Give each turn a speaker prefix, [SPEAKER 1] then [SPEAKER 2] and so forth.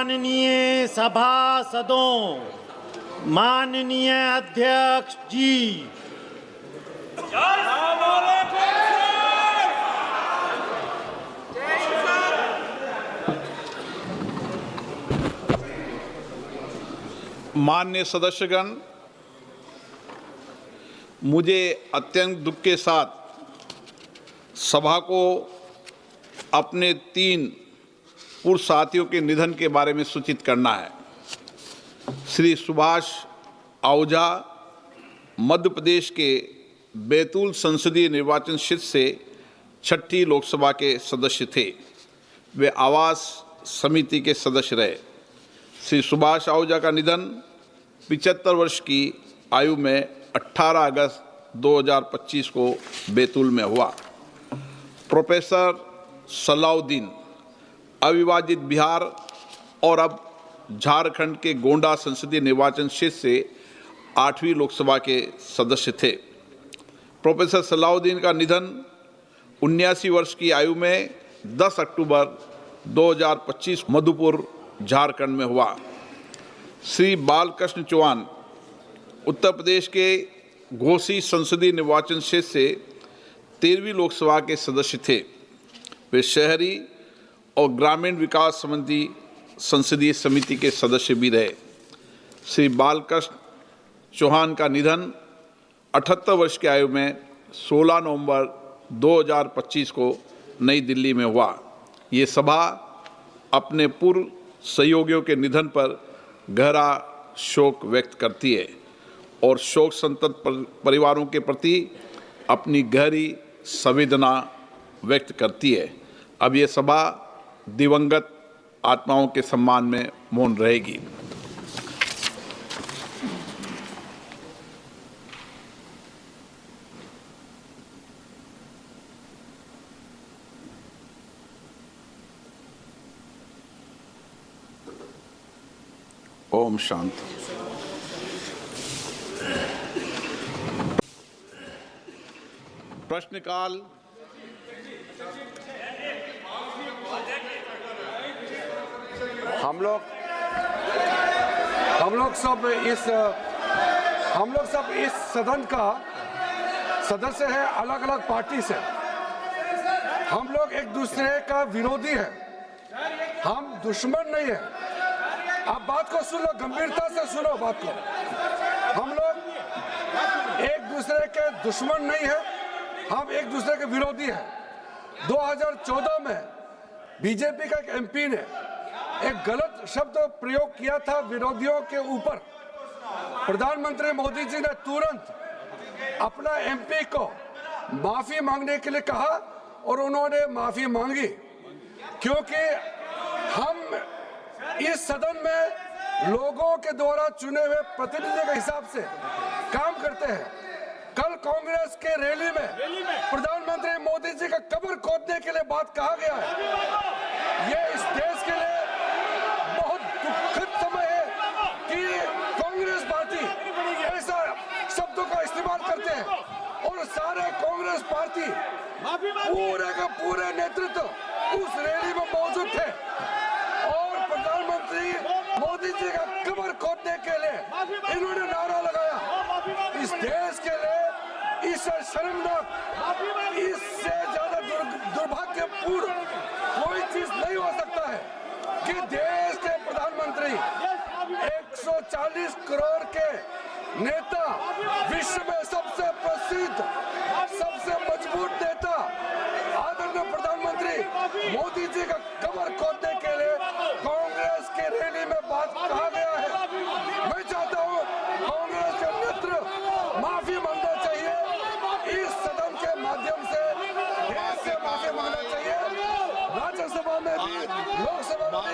[SPEAKER 1] माननीय सभासदों, माननीय अध्यक्ष जी,
[SPEAKER 2] माननीय सदस्यगण, मुझे अत्यंत दुख के साथ सभा को अपने 3 पूर्व साथियों के निधन के बारे में सूचित करना है। श्री सुभाष आहूजा मध्य प्रदेश के बैतूल संसदीय निर्वाचन क्षेत्र से 6ठी लोकसभा के सदस्य थे। वे आवास समिति के सदस्य रहे। श्री सुभाष आहूजा का निधन 75 वर्ष की आयु में 18 अगस्त 2025 को बैतूल में हुआ। प्रोफेसर सलाउद्दीन अविभाजित बिहार और अब झारखंड के गोंडा संसदीय निर्वाचन क्षेत्र से 8वीं लोकसभा के सदस्य थे। प्रोफेसर सलाउद्दीन का निधन 79 वर्ष की आयु में 10 अक्टूबर 2025 मधुपुर झारखंड में हुआ। श्री बालकृष्ण चौहान उत्तर प्रदेश के घोसी संसदीय निर्वाचन क्षेत्र से 13वीं लोकसभा के सदस्य थे। वे शहरी और ग्रामीण विकास संबंधी संसदीय समिति के सदस्य भी रहे। श्री बालकृष्ण चौहान का निधन 78 वर्ष की आयु में 16 नवंबर 2025 को नई दिल्ली में हुआ। ये सभा अपने पूर्व सहयोगियों के निधन पर गहरा शोक व्यक्त करती है और शोक संतप्त परिवारों के प्रति अपनी गहरी संवेदना व्यक्त करती है। अब ये सभा दिवंगत आत्माओं के सम्मान में मौन रहेगी। ओम शांति। प्रश्नकाल।
[SPEAKER 3] हम लोग सब इस सदन का सदस्य है, अलग अलग पार्टी से। हम लोग एक दूसरे का विरोधी है, हम दुश्मन नहीं है। आप बात को सुनो, गंभीरता से सुनो बात को। हम लोग एक दूसरे के दुश्मन नहीं है, हम एक दूसरे के विरोधी हैं। 2014 में बीजेपी का एक एमपी ने एक गलत शब्द प्रयोग किया था विरोधियों के ऊपर। प्रधानमंत्री मोदी जी ने तुरंत अपना एमपी को माफी मांगने के लिए कहा और उन्होंने माफी मांगी, क्योंकि हम इस सदन में लोगों के द्वारा चुने हुए प्रतिनिधि के हिसाब से काम करते हैं। कल कांग्रेस के रैली में प्रधानमंत्री मोदी जी का कब्र खोदने के लिए बात कहा गया है। ये इस देश के लिए बहुत दुखद समय है कि कांग्रेस पार्टी ऐसा शब्दों का इस्तेमाल करते हैं और सारे कांग्रेस पार्टी पूरे का पूरे नेतृत्व उस रैली में मौजूद थे और प्रधानमंत्री मोदी जी का कब्र खोदने के लिए इन्होंने नारा लगाया। इस देश के लिए इससे शर्मनाक, इससे ज्यादा दुर्भाग्यपूर्ण कोई चीज नहीं हो सकता है कि देश के प्रधानमंत्री 140 करोड़ के नेता, विश्व में सबसे प्रसिद्ध, सबसे मजबूत नेता आदरणीय प्रधानमंत्री मोदी जी का कब्र खोदने के लिए कांग्रेस के रैली में बात कहा गया है। मैं चाहता हूं कांग्रेस के नेतृत्व माफी मांगना चाहिए, इस सदन के माध्यम से देश से माफी मांगना चाहिए। राज्यसभा में भी, लोकसभा में भी